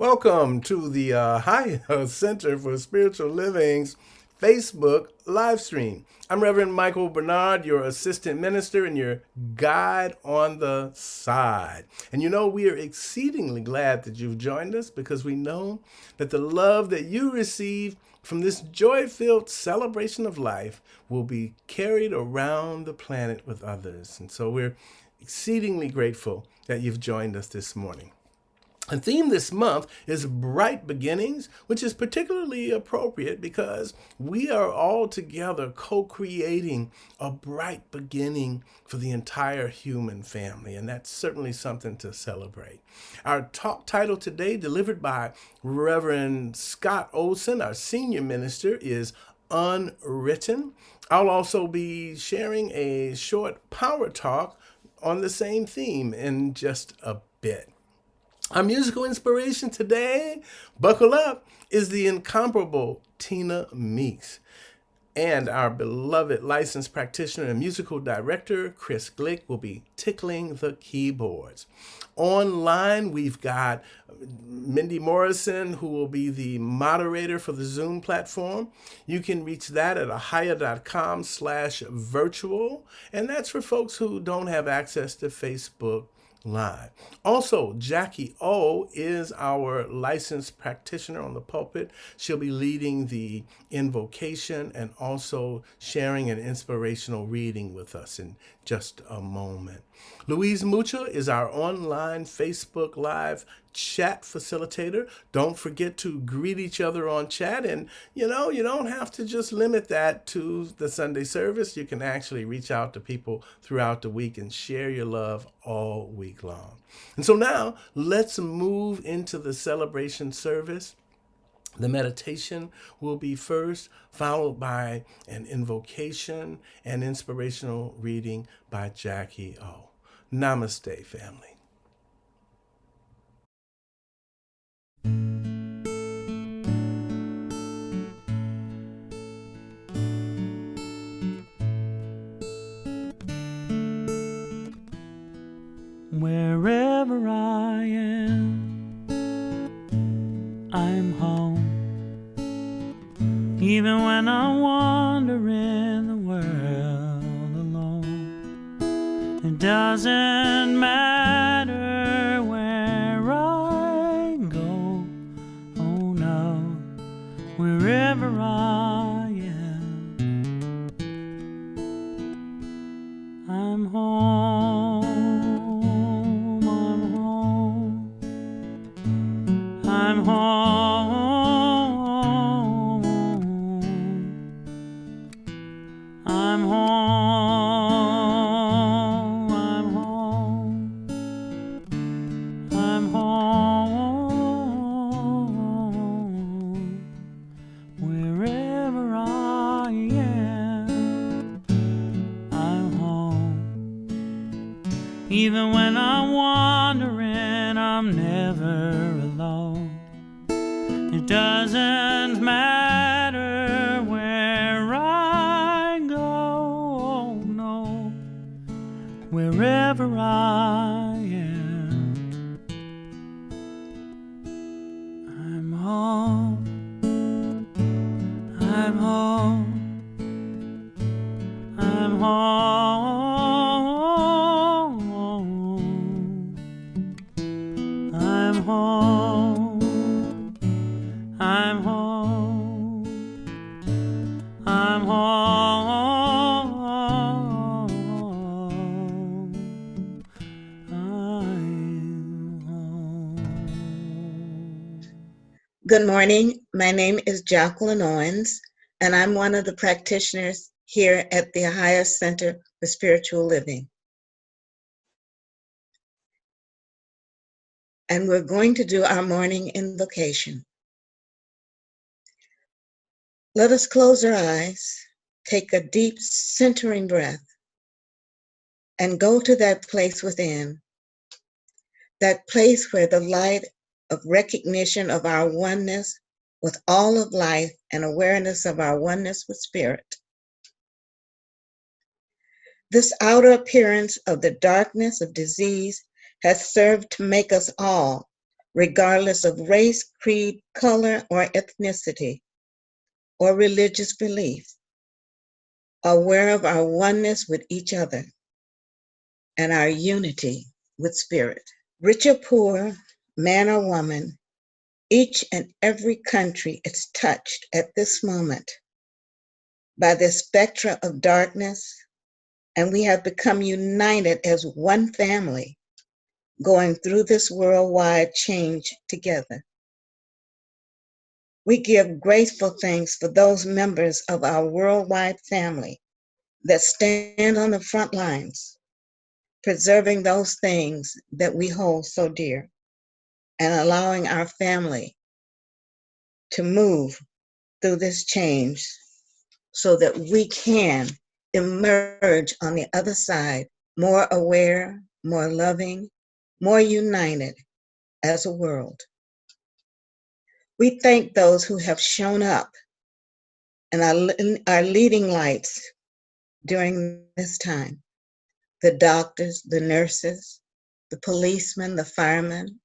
Welcome to the Ahiah Center for Spiritual Living's Facebook live stream. I'm Reverend Michael Bernard, your assistant minister and your guide on the side. And we are exceedingly glad that you've joined us because we know that the love that you receive from this joy-filled celebration of life will be carried around the planet with others. And so we're exceedingly grateful that you've joined us this morning. The theme this month is Bright Beginnings, which is particularly appropriate because we are all together co-creating a bright beginning for the entire human family, and that's certainly something to celebrate. Our talk title today, delivered by Reverend Scott Olson, our senior minister, is Unwritten. I'll also be sharing a short power talk on the same theme in just a bit. Our musical inspiration today, buckle up, is the incomparable Tina Meeks. And our beloved licensed practitioner and musical director, Chris Glick, will be tickling the keyboards. Online, we've got Mindy Morrison, who will be the moderator for the Zoom platform. You can reach that at ahiah.com/virtual. And that's for folks who don't have access to Facebook Live. Also, Jackie O is our licensed practitioner on the pulpit. She'll be leading the invocation and also sharing an inspirational reading with us in just a moment. Louise Mucha is our online Facebook Live chat facilitator. Don't forget to greet each other on chat. And you don't have to just limit that to the Sunday service. You can actually reach out to people throughout the week and share your love all week long. And so now let's move into the celebration service. The meditation will be first, followed by an invocation and inspirational reading by Jackie O. Namaste, family. Wherever I am, I'm home. Even when I wander in the world alone, it doesn't matter where I go. Oh no, wherever I am, I'm home. I'm home. I'm home. I'm home. I'm home. Wherever I am, I'm home. Even when I'm wandering, I'm never alone. It doesn't matter where I go, no, wherever I am, I'm home, I'm home, I'm home, I'm home. I'm home, I'm home, I'm home. Good morning. My name is Jacqueline Owens, and I'm one of the practitioners here at the Ahiah Center for Spiritual Living. And we're going to do our morning invocation. Let us close our eyes, take a deep centering breath, and go to that place within, that place where the light of recognition of our oneness with all of life and awareness of our oneness with spirit. This outer appearance of the darkness of disease has served to make us all regardless of race, creed, color, or ethnicity, or religious belief, aware of our oneness with each other and our unity with spirit. Rich or poor, man or woman, each and every country is touched at this moment by this spectra of darkness, and we have become united as one family, going through this worldwide change together. We give grateful thanks for those members of our worldwide family that stand on the front lines, preserving those things that we hold so dear, and allowing our family to move through this change so that we can emerge on the other side more aware, more loving, more united as a world. We thank those who have shown up and are leading lights during this time. The doctors, the nurses, the policemen, the firemen,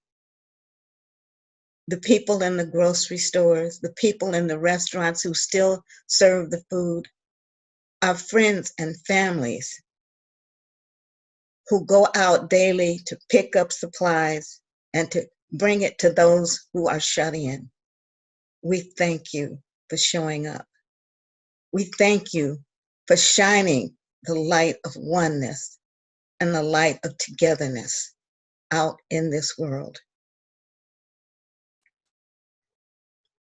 the people in the grocery stores, the people in the restaurants who still serve the food, our friends and families who go out daily to pick up supplies and to bring it to those who are shut in. We thank you for showing up. We thank you for shining the light of oneness and the light of togetherness out in this world.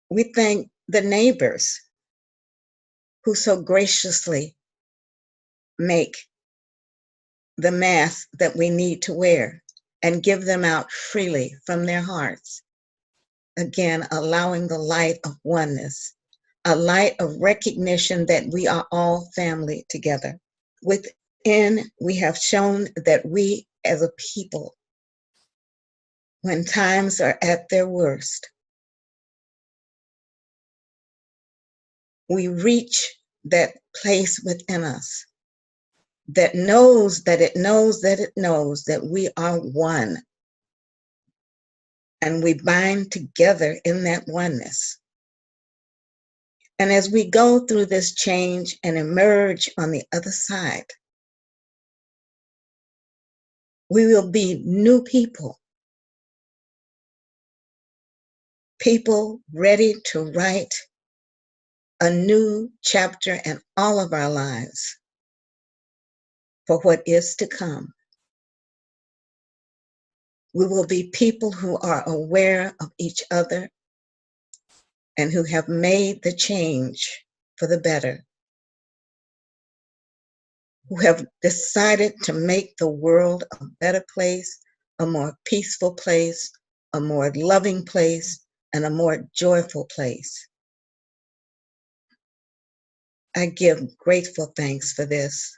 We thank the neighbors who so graciously make the masks that we need to wear and give them out freely from their hearts. Again, allowing the light of oneness, a light of recognition that we are all family together. Within, we have shown that we as a people, when times are at their worst, we reach that place within us that knows that it knows that it knows that we are one. And we bind together in that oneness. And as we go through this change and emerge on the other side, we will be new people, people ready to write a new chapter in all of our lives for what is to come. We will be people who are aware of each other and who have made the change for the better, who have decided to make the world a better place, a more peaceful place, a more loving place, and a more joyful place. I give grateful thanks for this.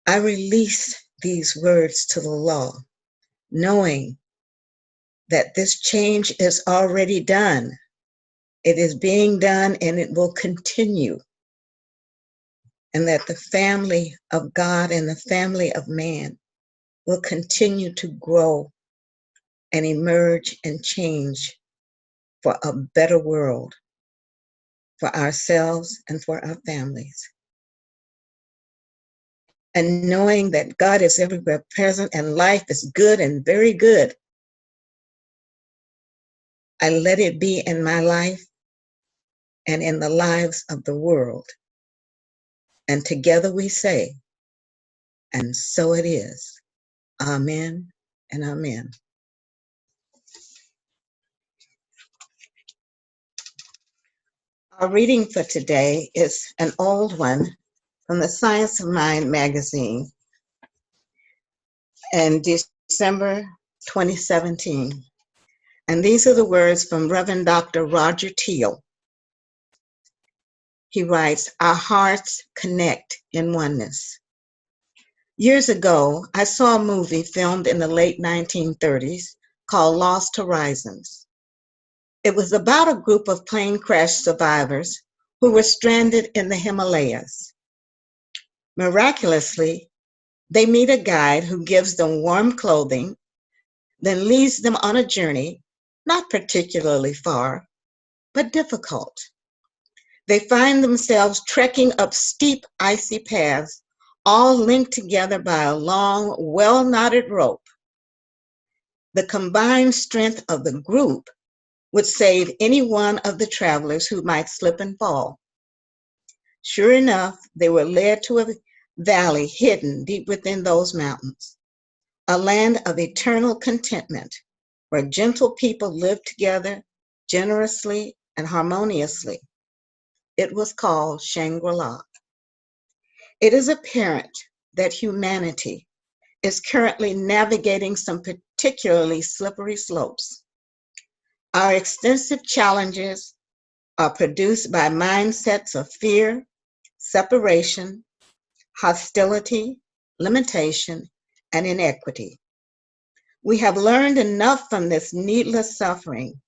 I release these words to the law, knowing that this change is already done. It is being done and it will continue. And that the family of God and the family of man will continue to grow and emerge and change for a better world, for ourselves and for our families. And knowing that God is everywhere present and life is good and very good, I let it be in my life and in the lives of the world. And together we say, and so it is. Amen and amen. Our reading for today is an old one from the Science of Mind magazine in December 2017. And these are the words from Reverend Dr. Roger Teal. He writes, "Our hearts connect in oneness." Years ago, I saw a movie filmed in the late 1930s called Lost Horizons. It was about a group of plane crash survivors who were stranded in the Himalayas. Miraculously, They meet a guide who gives them warm clothing, then leads them on a journey, not particularly far, but difficult. They find themselves trekking up steep, icy paths, all linked together by a long, well-knotted rope. The combined strength of the group would save any one of the travelers who might slip and fall. Sure enough, they were led to a valley hidden deep within those mountains, a land of eternal contentment, where gentle people lived together generously and harmoniously. It was called Shangri-La. It is apparent that humanity is currently navigating some particularly slippery slopes. Our extensive challenges are produced by mindsets of fear, separation, hostility, limitation, and inequity. We have learned enough from this needless suffering.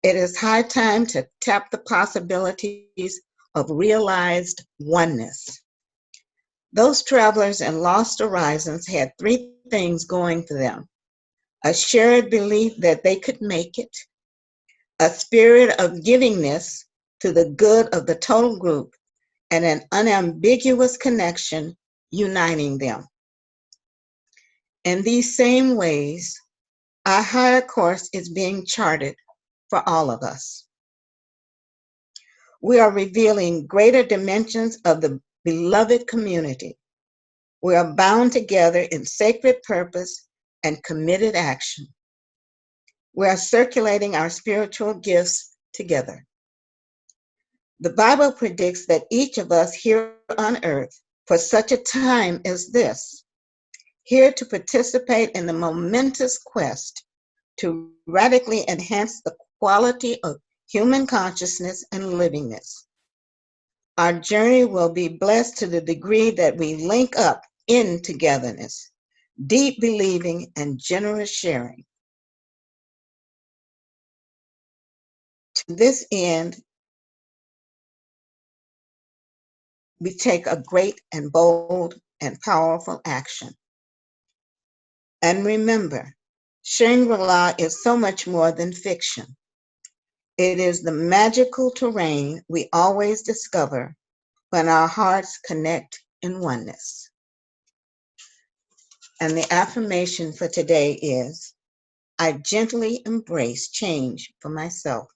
It is high time to tap the possibilities of realized oneness. Those travelers in Lost Horizons had three things going for them: a shared belief that they could make it, a spirit of givingness to the good of the total group, and an unambiguous connection uniting them. In these same ways, our higher course is being charted for all of us. We are revealing greater dimensions of the beloved community. We are bound together in sacred purpose and committed action. We are circulating our spiritual gifts together. The Bible predicts that each of us here on earth for such a time as this, here to participate in the momentous quest to radically enhance the quality of human consciousness and livingness. Our journey will be blessed to the degree that we link up in togetherness, deep believing, and generous sharing. To this end, we take a great and bold and powerful action. And remember, Shangri-La is so much more than fiction. It is the magical terrain we always discover when our hearts connect in oneness. And the affirmation for today is, I gently embrace change for myself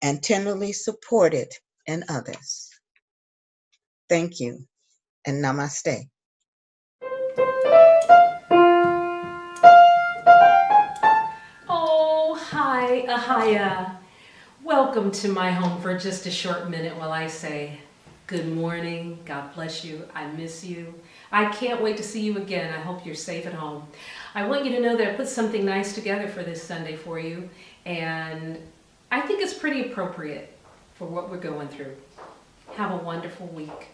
and tenderly support it in others. Thank you, and namaste. Oh, hi, Ahiah. Welcome to my home for just a short minute while I say good morning, God bless you, I miss you. I can't wait to see you again. I hope you're safe at home. I want you to know that I put something nice together for this Sunday for you, and I think it's pretty appropriate for what we're going through. Have a wonderful week.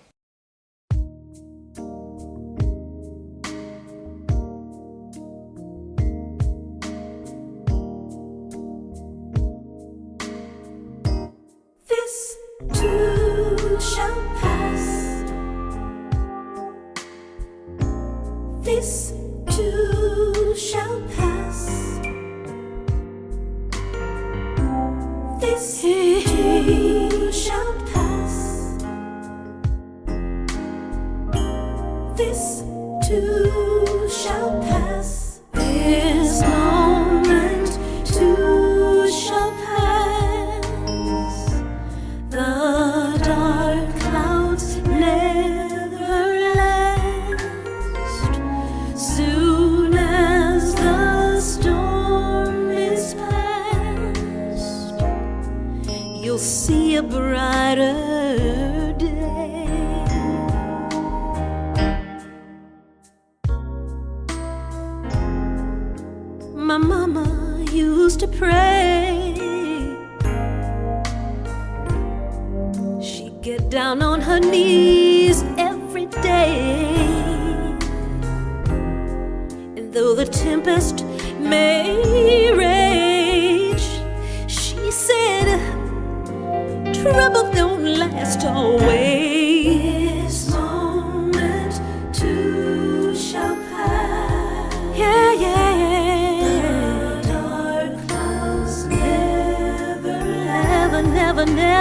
This too shall pass. This too shall pass. This too shall pass. This too shall pass. This moment too shall pass. The dark clouds never last. Soon as the storm is past, you'll see a brighter day. My mama used to pray. She'd get down on her knees every day. And though the tempest may rage, she said, trouble don't last always. This moment too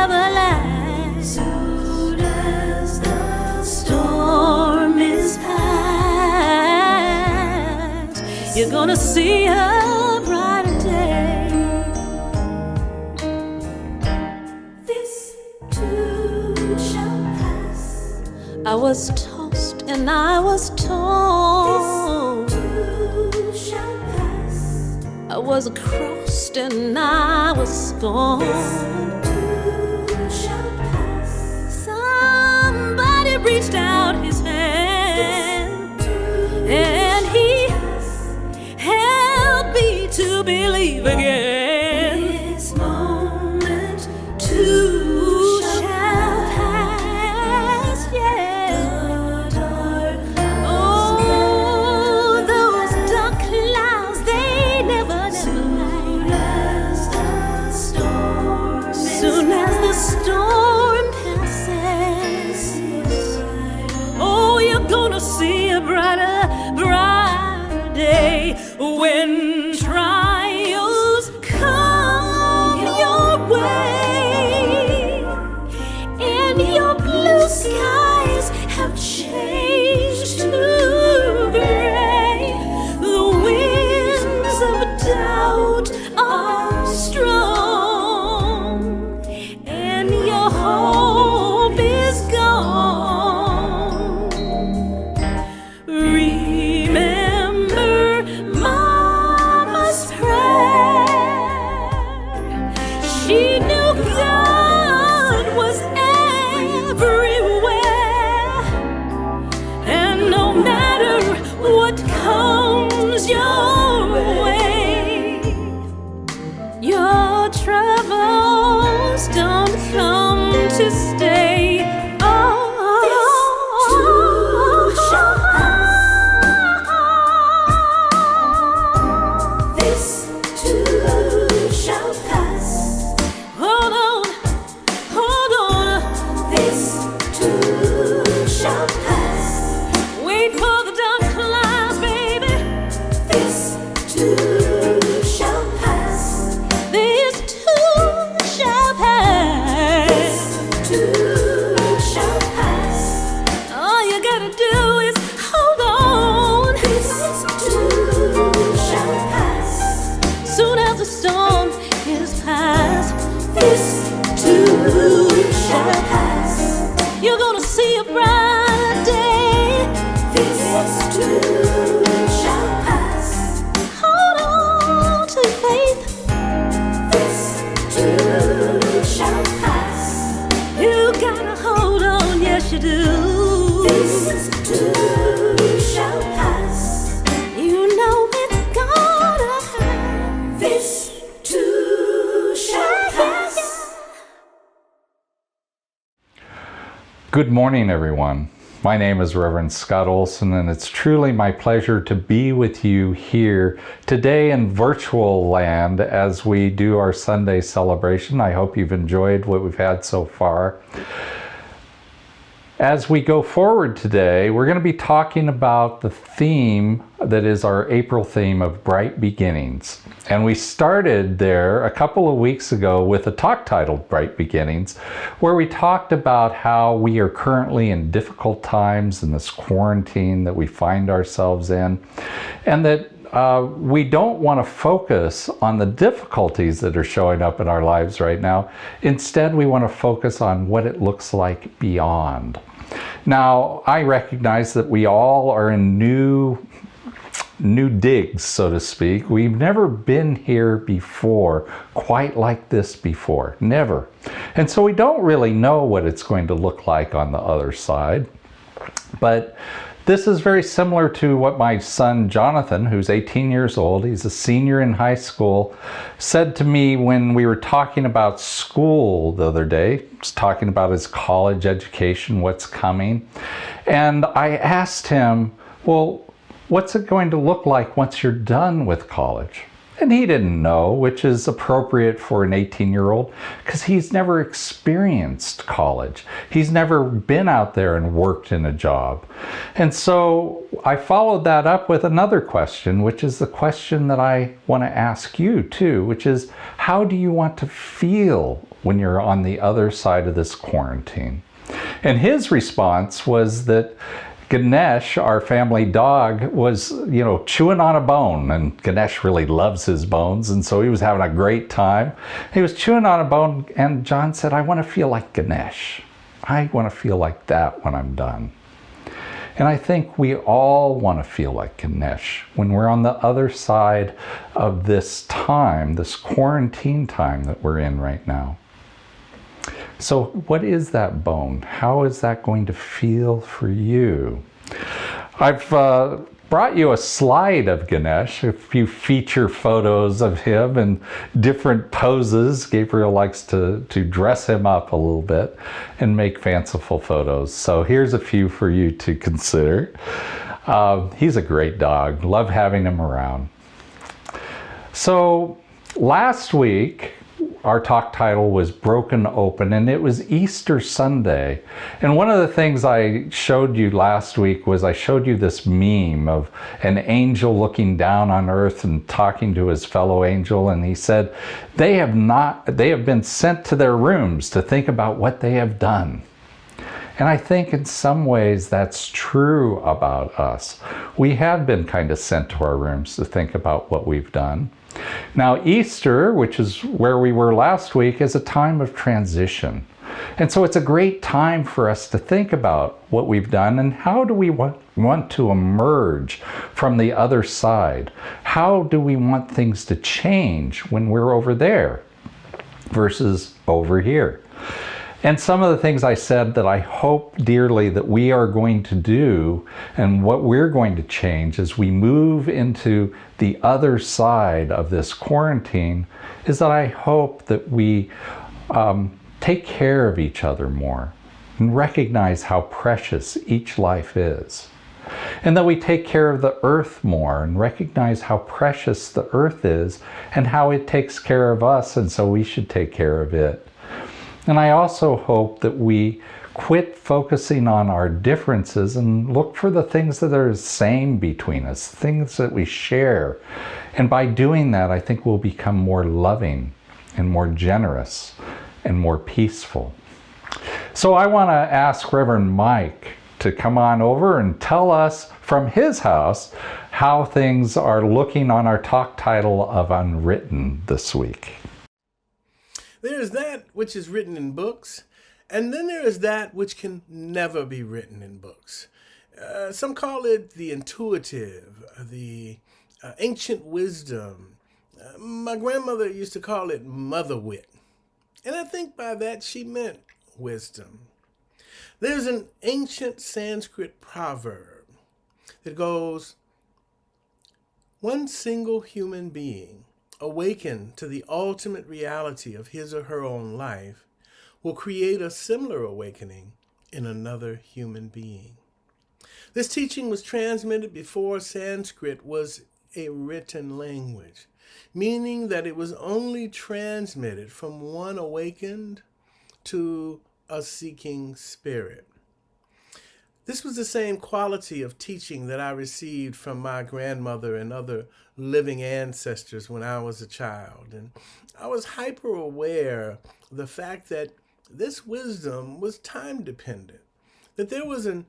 never last. Soon as the storm is past, you're gonna see a brighter day. This too shall pass. I was tossed and I was torn. This too shall pass. I was crossed and I was scorned. This too shall pass. Somebody reached out his hand and he helped me to believe again. This moment too shall pass, yeah. Oh, those dark clouds, they never last. Soon as the storm passes, oh, you're gonna see a brighter day when trials come your way and your blue skies have changed to gray. The winds of doubt are strong and your hope is gone. Remember Mama's prayer. She knew God was everywhere, and no matter what comes your way, your troubles don't come to stay. This too shall pass. Hold on. This too shall pass. Wait for the dark clouds, baby. This too shall pass. This too shall pass. This too shall pass. All you gotta do is hold on. This too shall pass. Soon as the storm is past, this too shall pass. You're gonna see a brighter day. This too shall pass. Hold on to faith. This too shall pass. You gotta hold on, yes you do. This too shall pass. You know it's gonna pass. This too shall pass. Good morning, everyone. My name is Reverend Scott Olson, and it's truly my pleasure to be with you here today in virtual land as we do our Sunday celebration. I hope you've enjoyed what we've had so far. As we go forward today, we're going to be talking about the theme that is our April theme of Bright Beginnings. And we started there a couple of weeks ago with a talk titled Bright Beginnings, where we talked about how we are currently in difficult times in this quarantine that we find ourselves in, and that we don't want to focus on the difficulties that are showing up in our lives right now. Instead, we want to focus on what it looks like beyond. Now, I recognize that we all are in new digs, so to speak. We've never been here before, quite like this before, never. And so we don't really know what it's going to look like on the other side. But this is very similar to what my son Jonathan, who's 18 years old, he's a senior in high school, said to me when we were talking about school the other day. He was talking about his college education, what's coming. And I asked him, well, what's it going to look like once you're done with college? And he didn't know, which is appropriate for an 18-year-old because he's never experienced college. He's never been out there and worked in a job. And so I followed that up with another question, which is the question that I want to ask you too, which is, how do you want to feel when you're on the other side of this quarantine? And his response was that Ganesh, our family dog, was, chewing on a bone, and Ganesh really loves his bones, and so he was having a great time. He was chewing on a bone, and John said, I want to feel like Ganesh. I want to feel like that when I'm done. And I think we all want to feel like Ganesh when we're on the other side of this time, this quarantine time that we're in right now. So what is that bone? How is that going to feel for you? I've brought you a slide of Ganesh, a few feature photos of him in different poses. Gabriel likes to dress him up a little bit and make fanciful photos. So here's a few for you to consider. He's a great dog. Love having him around. So last week, our talk title was Broken Open, and it was Easter Sunday. And one of the things I showed you last week was I showed you this meme of an angel looking down on earth and talking to his fellow angel, and he said, they have been sent to their rooms to think about what they have done. And I think in some ways that's true about us. We have been kind of sent to our rooms to think about what we've done. Now, Easter, which is where we were last week, is a time of transition. And so it's a great time for us to think about what we've done and how do we want to emerge from the other side? How do we want things to change when we're over there versus over here? And some of the things I said that I hope dearly that we are going to do and what we're going to change as we move into the other side of this quarantine is that I hope that we take care of each other more and recognize how precious each life is. And that we take care of the earth more and recognize how precious the earth is and how it takes care of us, and so we should take care of it. And I also hope that we quit focusing on our differences and look for the things that are the same between us, things that we share. And by doing that, I think we'll become more loving and more generous and more peaceful. So I want to ask Reverend Mike to come on over and tell us from his house how things are looking on our talk title of Unwritten this week. There is that which is written in books, and then there is that which can never be written in books. Some call it the intuitive, the ancient wisdom. My grandmother used to call it mother wit, and I think by that she meant wisdom. There's an ancient Sanskrit proverb that goes, one single human being awakened to the ultimate reality of his or her own life will create a similar awakening in another human being. This teaching was transmitted before Sanskrit was a written language, meaning that it was only transmitted from one awakened to a seeking spirit. This was the same quality of teaching that I received from my grandmother and other living ancestors when I was a child. And I was hyper aware of the fact that this wisdom was time dependent, that there was an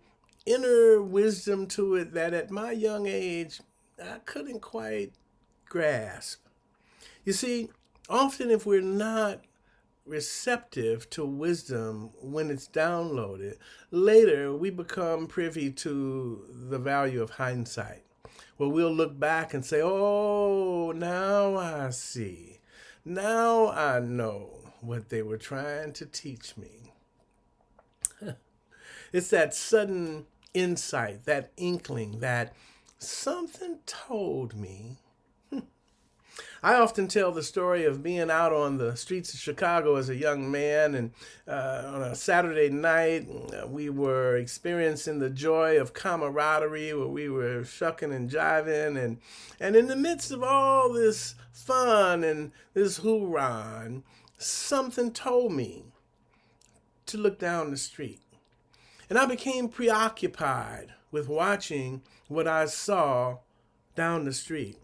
inner wisdom to it that at my young age, I couldn't quite grasp. You see, often if we're not receptive to wisdom when it's downloaded, later we become privy to the value of hindsight, where we'll look back and say, oh, now I see. Now I know what they were trying to teach me. It's that sudden insight, that inkling, that something told me I often tell the story of being out on the streets of Chicago as a young man, and on a Saturday night, we were experiencing the joy of camaraderie where we were shucking and jiving, and in the midst of all this fun and this hoorah, something told me to look down the street. And I became preoccupied with watching what I saw down the street.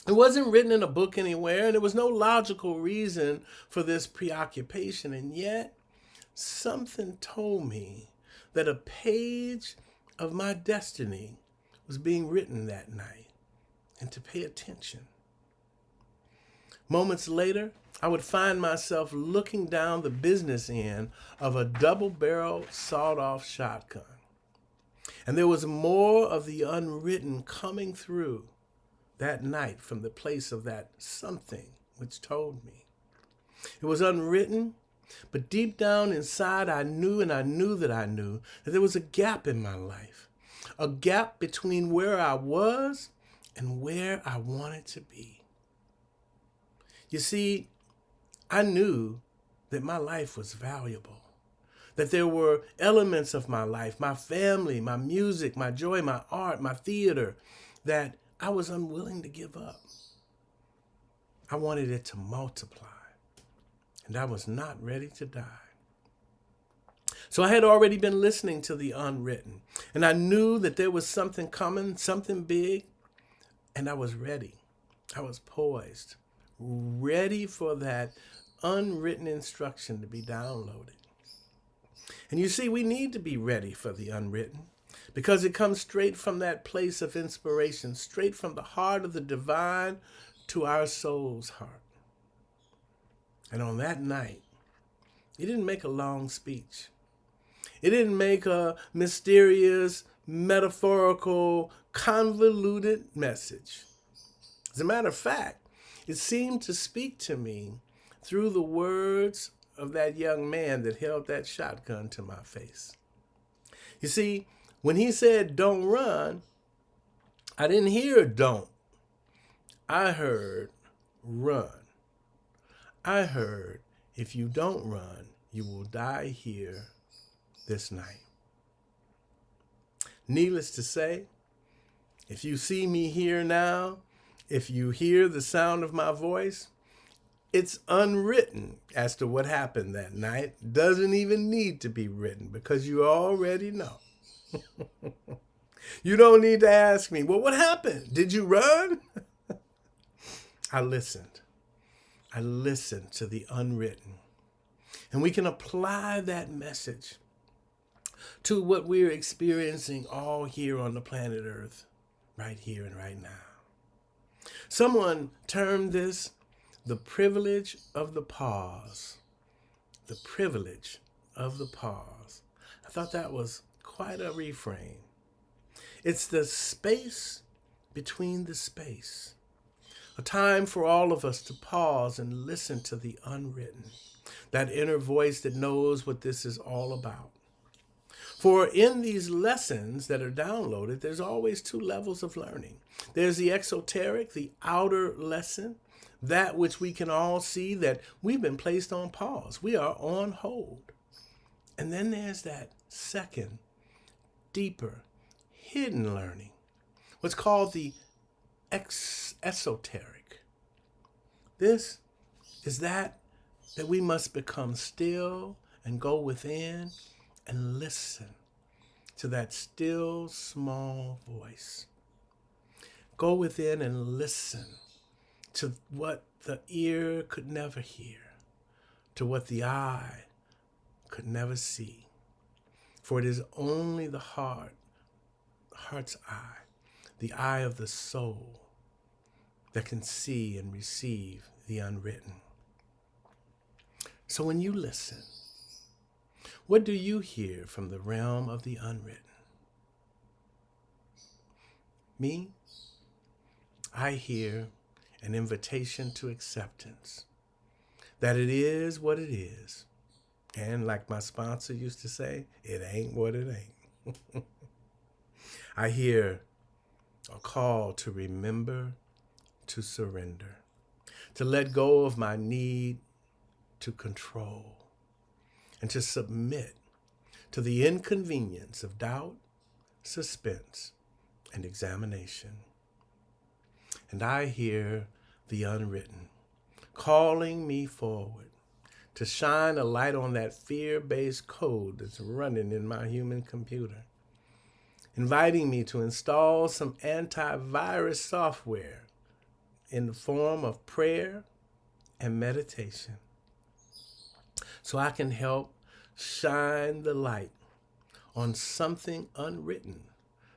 It wasn't written in a book anywhere, and there was no logical reason for this preoccupation. And yet, something told me that a page of my destiny was being written that night, and to pay attention. Moments later, I would find myself looking down the business end of a double-barrel sawed-off shotgun. And there was more of the unwritten coming through that night from the place of that something which told me. It was unwritten, but deep down inside I knew that there was a gap in my life, a gap between where I was and where I wanted to be. You see, I knew that my life was valuable, that there were elements of my life, my family, my music, my joy, my art, my theater, that I was unwilling to give up. I wanted it to multiply, and I was not ready to die. So I had already been listening to the unwritten, and I knew that there was something coming, something big, and I was ready. I was poised, ready for that unwritten instruction to be downloaded. And you see, we need to be ready for the unwritten because it comes straight from that place of inspiration, straight from the heart of the divine to our soul's heart. And on that night, he didn't make a long speech. It didn't make a mysterious, metaphorical, convoluted message. As a matter of fact, it seemed to speak to me through the words of that young man that held that shotgun to my face. You see, when he said, "Don't run," I didn't hear "don't." I heard "run." I heard, if you don't run, you will die here this night. Needless to say, if you see me here now, if you hear the sound of my voice, it's unwritten as to what happened that night. Doesn't even need to be written because you already know. You don't need to ask me, well, what happened? Did you run? I listened. I listened to the unwritten. And we can apply that message to what we're experiencing all here on the planet Earth, right here and right now. Someone termed this the privilege of the pause. The privilege of the pause. I thought that was quite a reframe. It's the space between the space. A time for all of us to pause and listen to the unwritten, that inner voice that knows what this is all about. For in these lessons that are downloaded, there's always two levels of learning. There's the exoteric, the outer lesson, that which we can all see that we've been placed on pause. We are on hold. And then there's that second, deeper, hidden learning, what's called the esoteric. This is that we must become still and go within and listen to that still small voice. Go within and listen to what the ear could never hear, to what the eye could never see. For it is only the heart's eye, the eye of the soul, that can see and receive the unwritten. So when you listen, what do you hear from the realm of the unwritten? Me? I hear an invitation to acceptance, that it is what it is. And like my sponsor used to say, it ain't what it ain't. I hear a call to remember to surrender, to let go of my need to control, and to submit to the inconvenience of doubt, suspense, and examination. And I hear the unwritten calling me forward to shine a light on that fear-based code that's running in my human computer, inviting me to install some antivirus software in the form of prayer and meditation, so I can help shine the light on something unwritten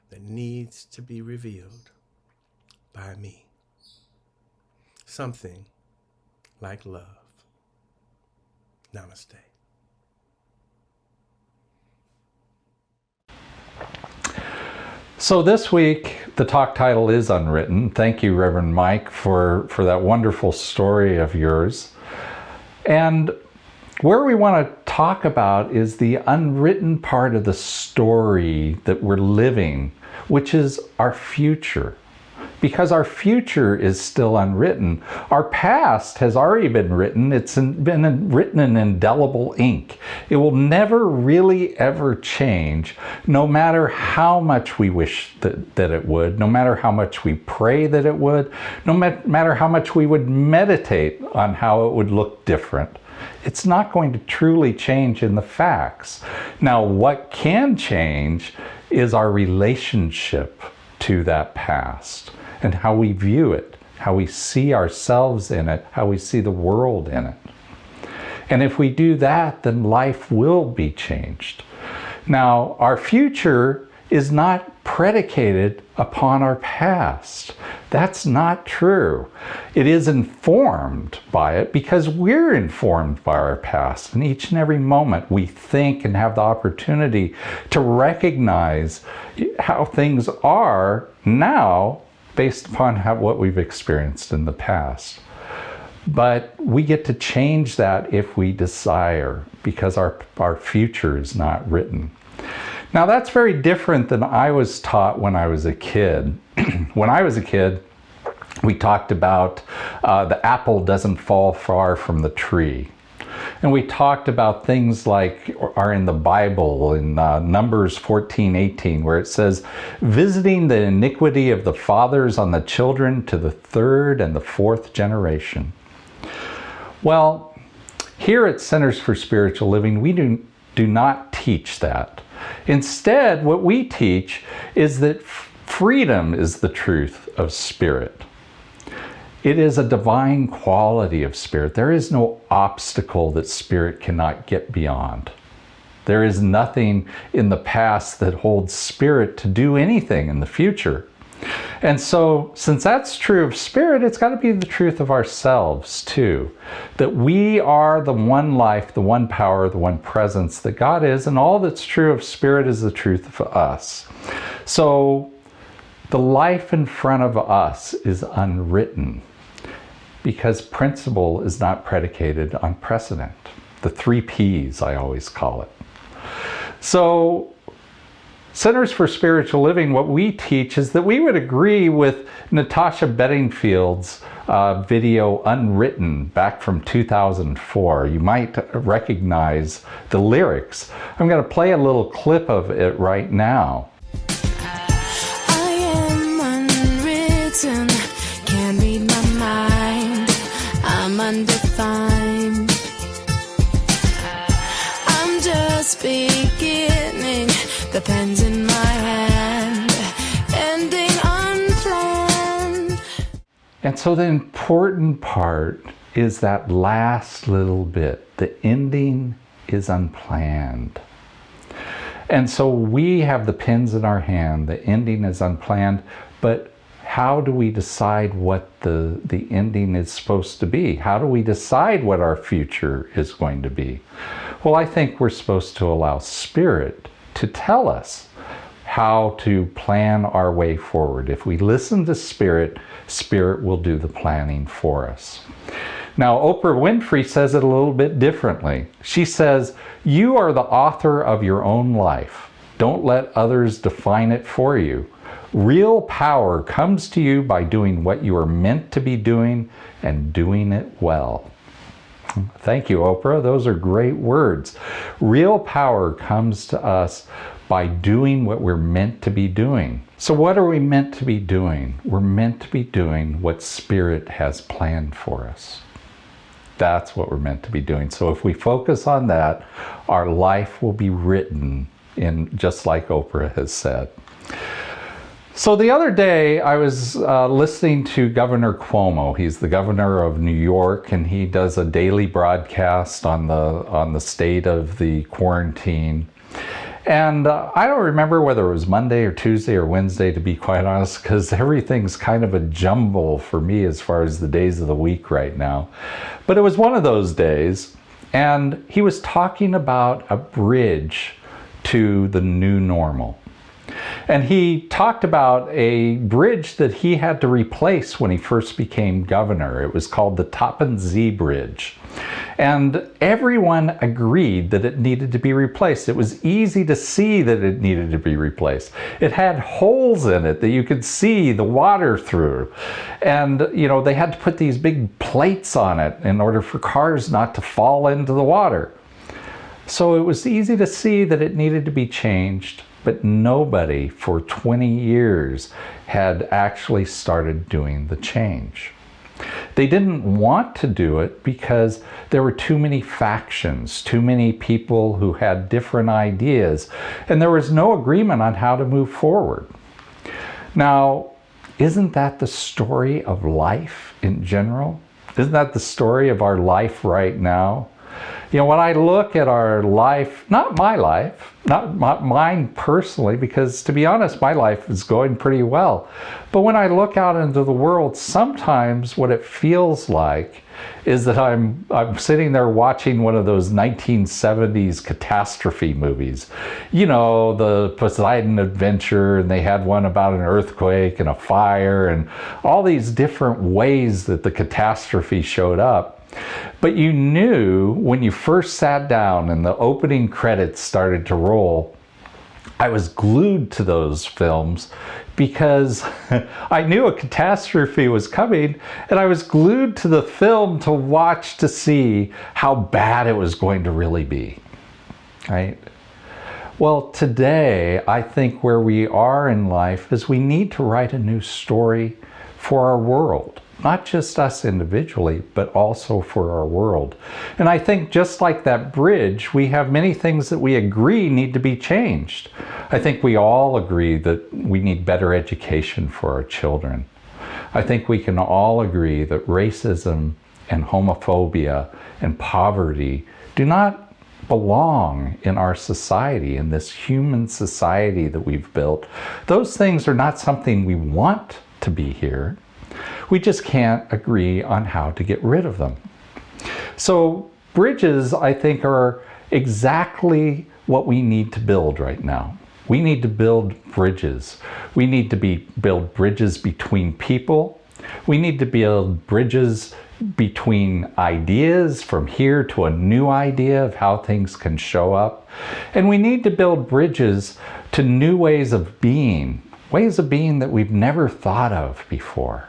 that needs to be revealed by me. Something like love. Namaste. So this week, the talk title is Unwritten. Thank you, Reverend Mike, for that wonderful story of yours. And where we want to talk about is the unwritten part of the story that we're living, which is our future. Because our future is still unwritten. Our past has already been written. It's been written in indelible ink. It will never really ever change, no matter how much we wish that it would, no matter how much we pray that it would, no matter how much we would meditate on how it would look different. It's not going to truly change in the facts. Now, what can change is our relationship to that past and how we view it, how we see ourselves in it, how we see the world in it. And if we do that, then life will be changed. Now, our future is not predicated upon our past. That's not true. It is informed by it because we're informed by our past. And each and every moment we think and have the opportunity to recognize how things are now based upon what we've experienced in the past. But we get to change that if we desire, because our future is not written. Now that's very different than I was taught when I was a kid. When I was a kid, we talked about the apple doesn't fall far from the tree. And we talked about things like are in the Bible in Numbers 14:18, where it says, visiting the iniquity of the fathers on the children to the third and the fourth generation. Well, here at Centers for Spiritual Living, we do not teach that. Instead, what we teach is that freedom is the truth of spirit. It is a divine quality of spirit. There is no obstacle that spirit cannot get beyond. There is nothing in the past that holds spirit to do anything in the future. And so, since that's true of spirit, it's got to be the truth of ourselves too. That we are the one life, the one power, the one presence that God is, and all that's true of spirit is the truth of us. So, the life in front of us is unwritten, because principle is not predicated on precedent. The 3 Ps, I always call it. So, Centers for Spiritual Living, what we teach is that we would agree with Natasha Bedingfield's video Unwritten back from 2004. You might recognize the lyrics. I'm going to play a little clip of it right now. I am unwritten, can't read my mind, I'm undefined. I'm just beginning, the pen's in my hand, ending unplanned. And so the important part is that last little bit. The ending is unplanned. And so we have the pins in our hand, the ending is unplanned, but how do we decide what the ending is supposed to be? How do we decide what our future is going to be? Well, I think we're supposed to allow Spirit to tell us how to plan our way forward. If we listen to Spirit, Spirit will do the planning for us. Now, Oprah Winfrey says it a little bit differently. She says, you are the author of your own life. Don't let others define it for you. Real power comes to you by doing what you are meant to be doing and doing it well. Thank you, Oprah. Those are great words. Real power comes to us by doing what we're meant to be doing. So what are we meant to be doing? We're meant to be doing what Spirit has planned for us. That's what we're meant to be doing. So if we focus on that, our life will be written in, just like Oprah has said. So the other day I was listening to Governor Cuomo. He's the governor of New York, and he does a daily broadcast on the state of the quarantine. And I don't remember whether it was Monday or Tuesday or Wednesday, to be quite honest, because everything's kind of a jumble for me as far as the days of the week right now. But it was one of those days, and he was talking about a bridge to the new normal. And he talked about a bridge that he had to replace when he first became governor. It was called the Tappan Zee Bridge. And everyone agreed that it needed to be replaced. It was easy to see that it needed to be replaced. It had holes in it that you could see the water through. And, you know, they had to put these big plates on it in order for cars not to fall into the water. So it was easy to see that it needed to be changed. But nobody for 20 years had actually started doing the change. They didn't want to do it because there were too many factions, too many people who had different ideas, and there was no agreement on how to move forward. Now, isn't that the story of life in general? Isn't that the story of our life right now? You know, when I look at our life, not my life, not mine personally, because to be honest, my life is going pretty well. But when I look out into the world, sometimes what it feels like is that I'm sitting there watching one of those 1970s catastrophe movies. You know, the Poseidon Adventure, and they had one about an earthquake and a fire and all these different ways that the catastrophe showed up. But you knew when you first sat down and the opening credits started to roll, I was glued to those films because I knew a catastrophe was coming, and I was glued to the film to watch to see how bad it was going to really be, right? Well, today, I think where we are in life is we need to write a new story for our world. Not just us individually, but also for our world. And I think just like that bridge, we have many things that we agree need to be changed. I think we all agree that we need better education for our children. I think we can all agree that racism and homophobia and poverty do not belong in our society, in this human society that we've built. Those things are not something we want to be here. We just can't agree on how to get rid of them. So bridges, I think, are exactly what we need to build right now. We need to build bridges. We need to build bridges between people. We need to build bridges between ideas from here to a new idea of how things can show up. And we need to build bridges to new ways of being that we've never thought of before.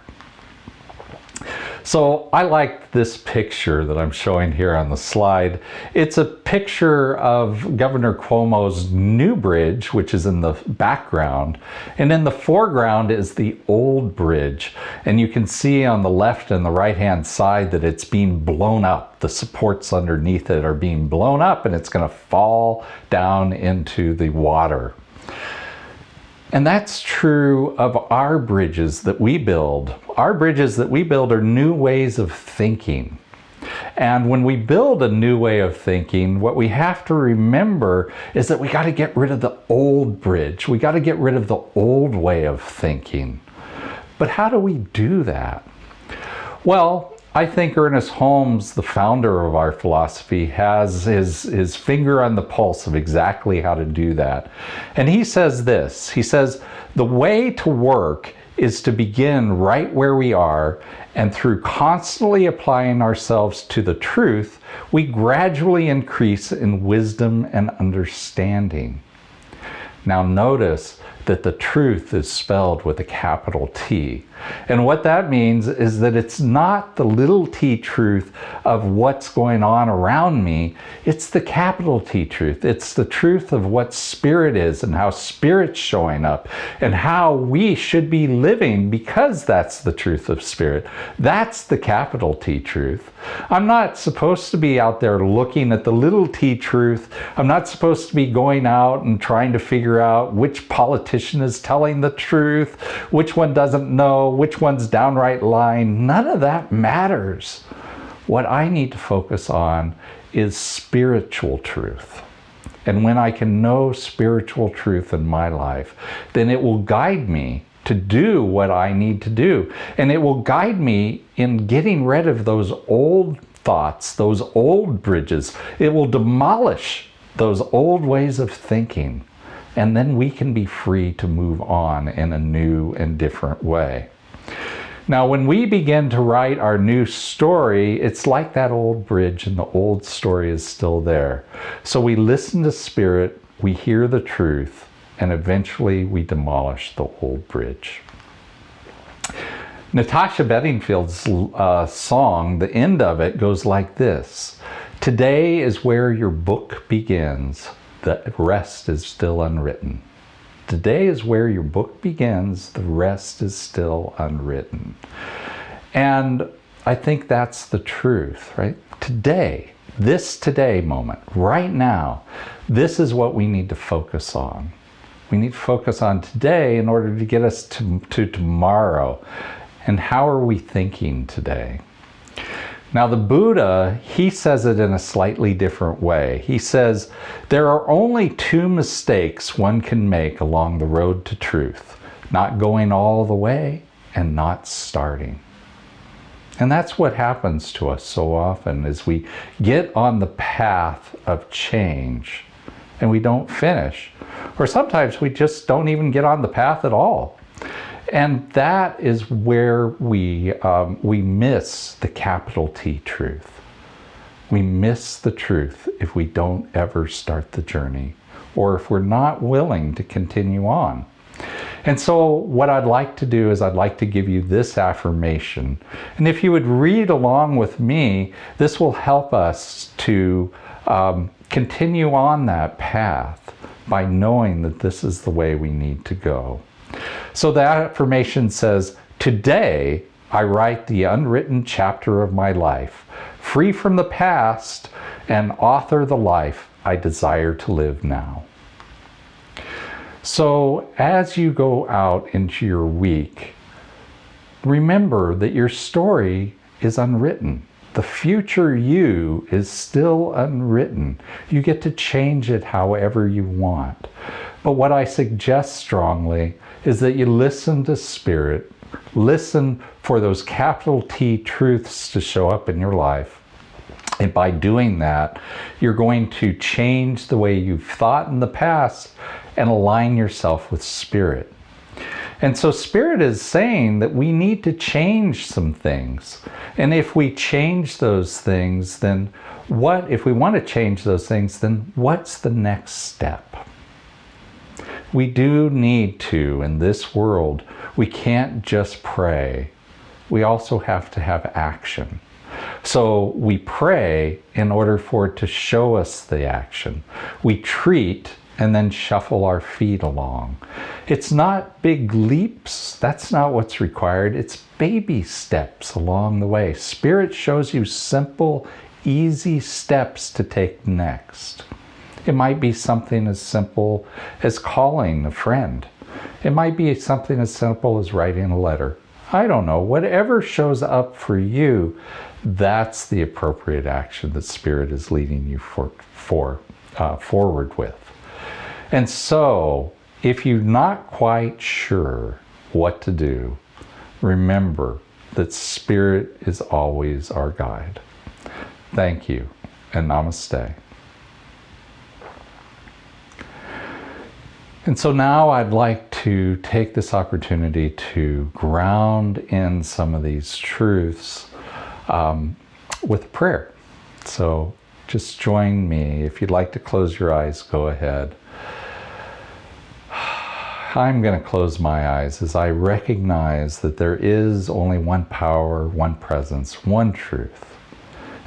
So I like this picture that I'm showing here on the slide. It's a picture of Governor Cuomo's new bridge, which is in the background. And in the foreground is the old bridge. And you can see on the left and the right-hand side that it's being blown up. The supports underneath it are being blown up, and it's going to fall down into the water. And that's true of our bridges that we build. Our bridges that we build are new ways of thinking. And when we build a new way of thinking, what we have to remember is that we got to get rid of the old bridge. We got to get rid of the old way of thinking. But how do we do that? Well, I think Ernest Holmes, the founder of our philosophy, has his finger on the pulse of exactly how to do that. And he says this, he says, the way to work is to begin right where we are, and through constantly applying ourselves to the truth, we gradually increase in wisdom and understanding. Now notice that the truth is spelled with a capital T. And what that means is that it's not the little t truth of what's going on around me, it's the capital T truth. It's the truth of what Spirit is and how Spirit's showing up and how we should be living because that's the truth of Spirit. That's the capital T truth. I'm not supposed to be out there looking at the little t truth. I'm not supposed to be going out and trying to figure out which politician is telling the truth, which one doesn't know, which one's downright lying. None of that matters. What I need to focus on is spiritual truth. And when I can know spiritual truth in my life, then it will guide me to do what I need to do. And it will guide me in getting rid of those old thoughts, those old bridges. It will demolish those old ways of thinking. And then we can be free to move on in a new and different way. Now, when we begin to write our new story, it's like that old bridge and the old story is still there. So we listen to Spirit, we hear the truth, and eventually we demolish the old bridge. Natasha Bedingfield's song, the end of it goes like this: "Today is where your book begins, the rest is still unwritten." Today is where your book begins, the rest is still unwritten. And I think that's the truth, right? Today, this today moment, right now, this is what we need to focus on. We need to focus on today in order to get us to tomorrow. And how are we thinking today? Now, the Buddha, he says it in a slightly different way. He says, there are only two mistakes one can make along the road to truth: not going all the way and not starting. And that's what happens to us so often, is we get on the path of change and we don't finish. Or sometimes we just don't even get on the path at all. And that is where we miss the capital T truth. We miss the truth if we don't ever start the journey, or if we're not willing to continue on. And so what I'd like to do is I'd like to give you this affirmation. And if you would read along with me, this will help us to continue on that path by knowing that this is the way we need to go. So the affirmation says, today I write the unwritten chapter of my life, free from the past, and author the life I desire to live now. So as you go out into your week, remember that your story is unwritten. The future you is still unwritten. You get to change it however you want. But what I suggest strongly is that you listen to Spirit, listen for those capital T truths to show up in your life. And by doing that, you're going to change the way you've thought in the past and align yourself with Spirit. And so Spirit is saying that we need to change some things. And if we change those things, then if we want to change those things, then what's the next step? We do need to, in this world, we can't just pray. We also have to have action. So we pray in order for it to show us the action. We treat and then shuffle our feet along. It's not big leaps. That's not what's required. It's baby steps along the way. Spirit shows you simple, easy steps to take next. It might be something as simple as calling a friend. It might be something as simple as writing a letter. I don't know. Whatever shows up for you, that's the appropriate action that Spirit is leading you forward with. And so, if you're not quite sure what to do, remember that Spirit is always our guide. Thank you, and namaste. And so now I'd like to take this opportunity to ground in some of these truths with prayer. So just join me. If you'd like to close your eyes, go ahead. I'm going to close my eyes as I recognize that there is only one power, one presence, one truth.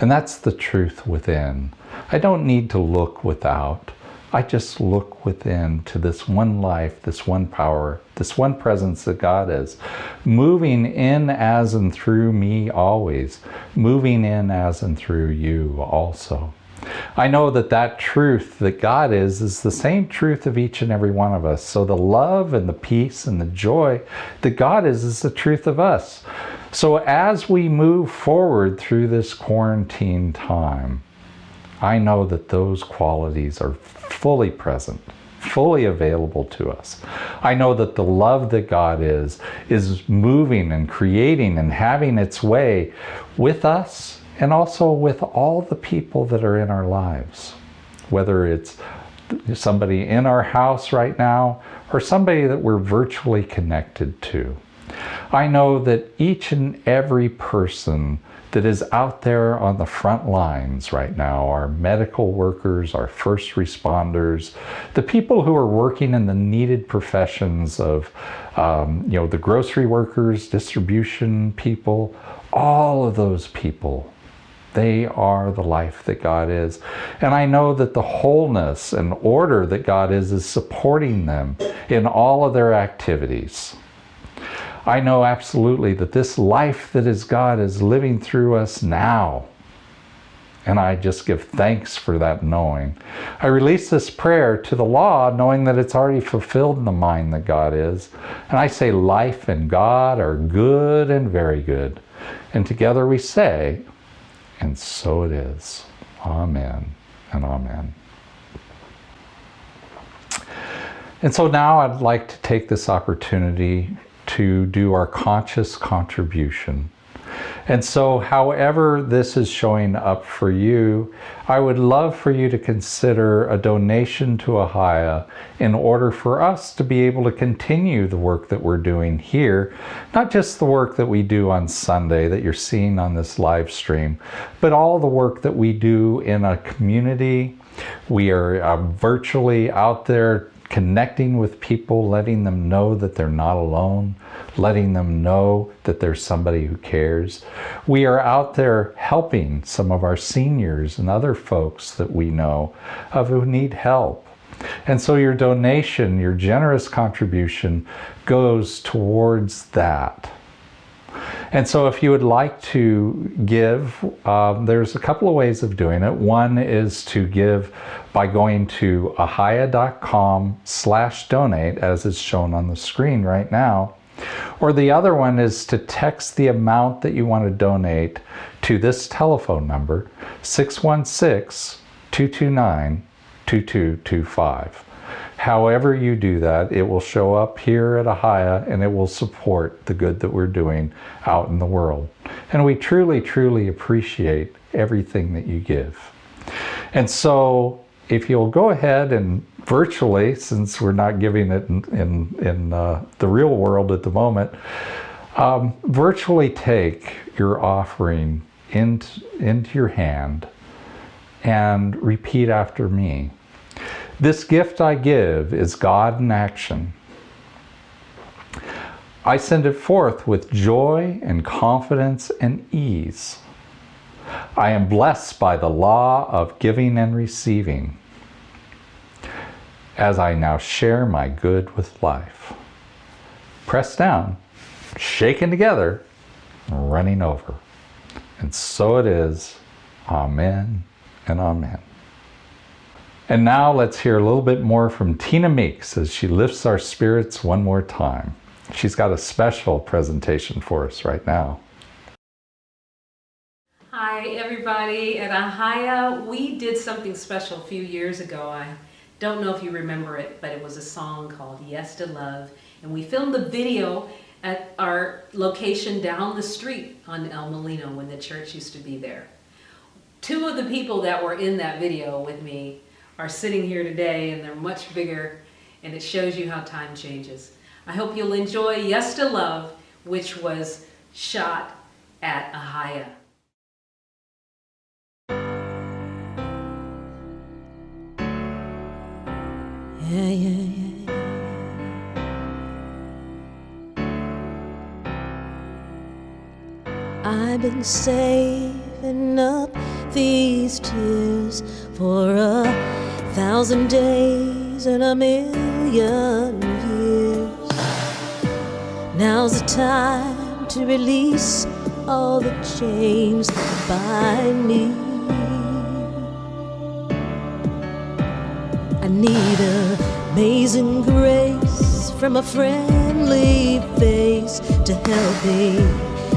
And that's the truth within. I don't need to look without. I just look within to this one life, this one power, this one presence that God is, moving in as and through me always, moving in as and through you also. I know that that truth that God is the same truth of each and every one of us. So the love and the peace and the joy that God is the truth of us. So as we move forward through this quarantine time, I know that those qualities are fully present, fully available to us. I know that the love that God is moving and creating and having its way with us and also with all the people that are in our lives, whether it's somebody in our house right now or somebody that we're virtually connected to. I know that each and every person that is out there on the front lines right now, our medical workers, our first responders, the people who are working in the needed professions of, the grocery workers, distribution people, all of those people, they are the life that God is. And I know that the wholeness and order that God is supporting them in all of their activities. I know absolutely that this life that is God is living through us now. And I just give thanks for that knowing. I release this prayer to the law, knowing that it's already fulfilled in the mind that God is. And I say life and God are good and very good. And together we say, and so it is. Amen and amen. And so now I'd like to take this opportunity to do our conscious contribution. And so however this is showing up for you, I would love for you to consider a donation to Ahiah in order for us to be able to continue the work that we're doing here, not just the work that we do on Sunday that you're seeing on this live stream, but all the work that we do in a community. We are virtually out there connecting with people, letting them know that they're not alone, letting them know that there's somebody who cares. We are out there helping some of our seniors and other folks that we know of who need help. And so your donation, your generous contribution goes towards that. And so if you would like to give, there's a couple of ways of doing it. One is to give by going to ahiah.com/donate, as is shown on the screen right now. Or the other one is to text the amount that you want to donate to this telephone number, 616-229-2225. However you do that, it will show up here at Ahiah and it will support the good that we're doing out in the world. And we truly, truly appreciate everything that you give. And so if you'll go ahead and virtually, since we're not giving it in the real world at the moment, virtually take your offering into your hand and repeat after me. This gift I give is God in action. I send it forth with joy and confidence and ease. I am blessed by the law of giving and receiving, as I now share my good with life. Pressed down, shaken together, running over. And so it is. Amen and amen. And now let's hear a little bit more from Tina Meeks as she lifts our spirits one more time. She's got a special presentation for us right now. Hi everybody at Ahiah. We did something special a few years ago. I don't know if you remember it, but it was a song called Yes to Love. And we filmed the video at our location down the street on El Molino when the church used to be there. Two of the people that were in that video with me are sitting here today, and they're much bigger, and it shows you how time changes. I hope you'll enjoy Yes to Love, which was shot at Ahiah. Yeah, yeah, yeah, yeah. I've been saving up these tears for 1,000 days and 1,000,000 years. Now's the time to release all the chains that bind me. I need amazing grace from a friendly face to help me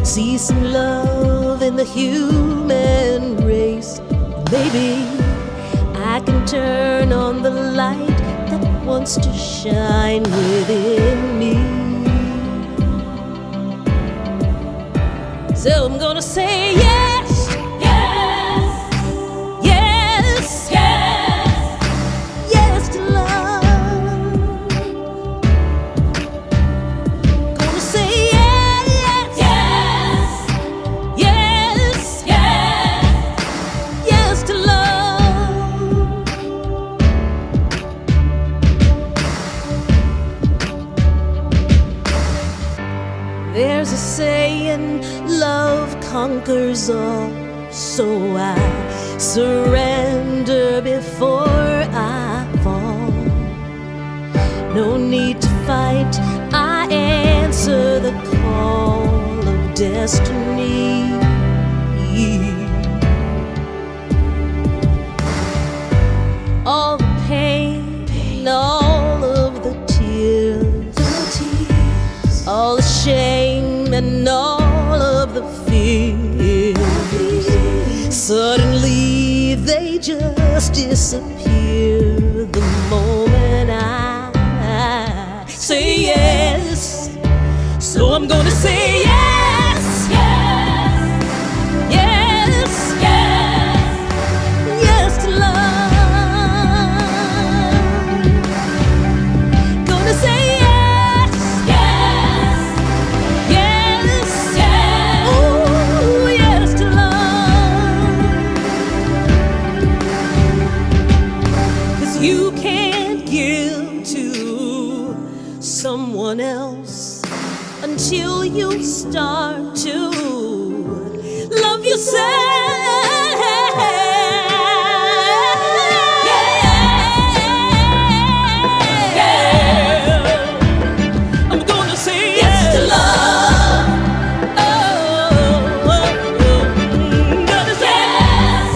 see some love in the human race. Maybe I can turn on the light that wants to shine within me. So I'm gonna say yes, yes, yes, yes, yes to love. Gonna say yes, yes, yes, yes, yes to love. There's a saying, love conquers all, so I surrender before I fall. No need to fight, I answer the call of destiny. All the pain, all of the tears, all the shame and all of the fears, suddenly they just disappear the moment I say yes. So I'm gonna say yes, yes, yes, yes, yes to love. Gonna say yes, yes, yes, yes, ooh, yes to love. 'Cause you can't give to someone else until you start to love yourself. I'm gonna say yes to love. Gonna say yes,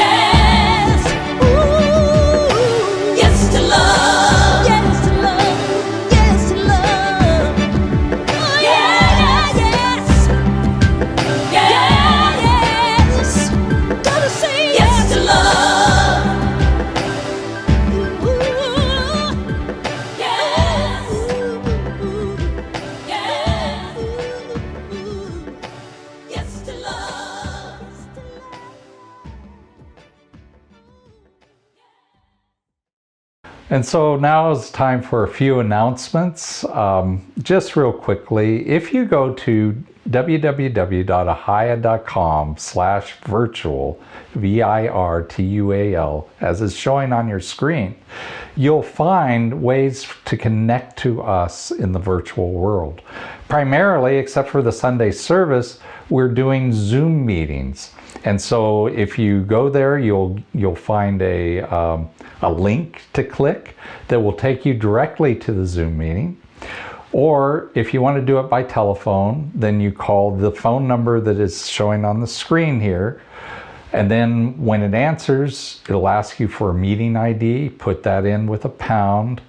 yes, ooh, yes to love, yes to love, yes to love. Oh yeah, yes, yes, gonna say yes to love. Ooh, yes, yes to love. And so now is time for a few announcements. Just real quickly, if you go to www.ahiah.com/virtual, virtual, as is showing on your screen, you'll find ways to connect to us in the virtual world. Primarily, except for the Sunday service, we're doing Zoom meetings. And so if you go there, you'll find a link to click that will take you directly to the Zoom meeting. Or if you want to do it by telephone, then you call the phone number that is showing on the screen here. And then when it answers, it'll ask you for a meeting ID, put that in with a pound,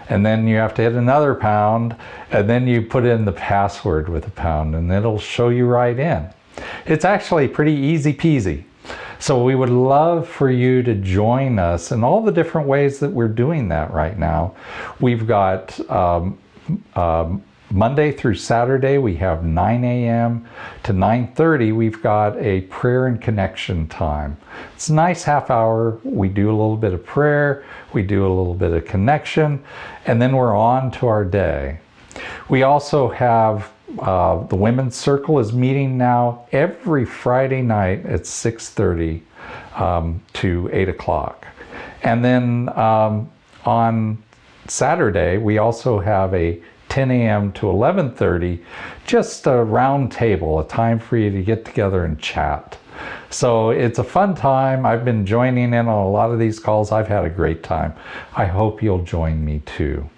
and then you have to hit another pound, and then you put in the password with a pound, and it'll show you right in. It's actually pretty easy peasy. So we would love for you to join us in all the different ways that we're doing that right now. We've got Monday through Saturday, we have 9 a.m. to 9:30. We've got a prayer and connection time. It's a nice half hour. We do a little bit of prayer, we do a little bit of connection, and then we're on to our day. We also have the Women's Circle is meeting now every Friday night at 6:30 to 8 o'clock. And then on Saturday, we also have a 10 a.m. to 11:30, just a round table, a time for you to get together and chat. So it's a fun time. I've been joining in on a lot of these calls. I've had a great time. I hope you'll join me too.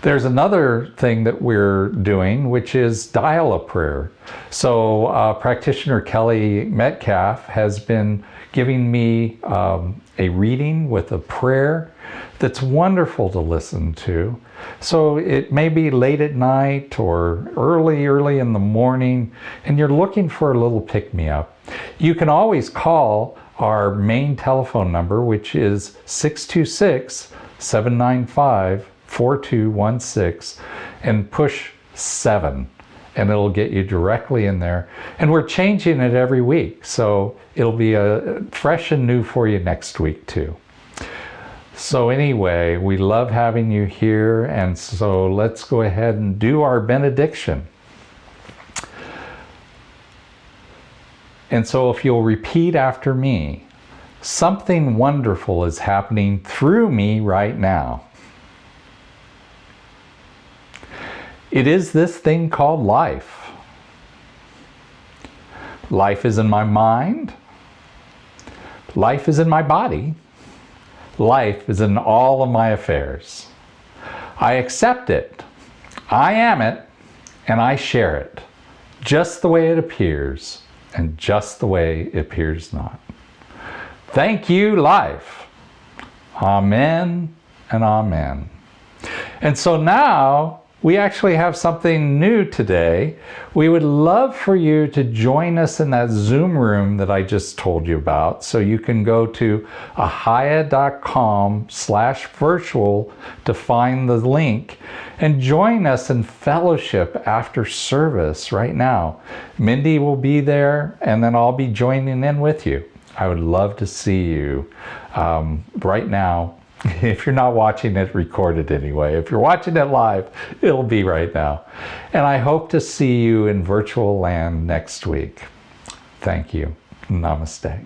There's another thing that we're doing, which is dial a prayer. So practitioner Kelly Metcalf has been giving me a reading with a prayer that's wonderful to listen to. So it may be late at night or early in the morning, and you're looking for a little pick-me-up. You can always call our main telephone number, which is 626-795-4216, and push 7, and it'll get you directly in there. And we're changing it every week, so it'll be fresh and new for you next week too. So anyway, we love having you here, and so let's go ahead and do our benediction. And so if you'll repeat after me, something wonderful is happening through me right now. It is this thing called life. Life is in my mind. Life is in my body. Life is in all of my affairs. I accept it. I am it, and I share it, just the way it appears, and just the way it appears not. Thank you, life. Amen and amen. And so now, we actually have something new today. We would love for you to join us in that Zoom room that I just told you about. So you can go to ahiah.com/virtual to find the link and join us in fellowship after service right now. Mindy will be there, and then I'll be joining in with you. I would love to see you right now. If you're not watching it recorded anyway, if you're watching it live, it'll be right now. And I hope to see you in virtual land next week. Thank you. Namaste.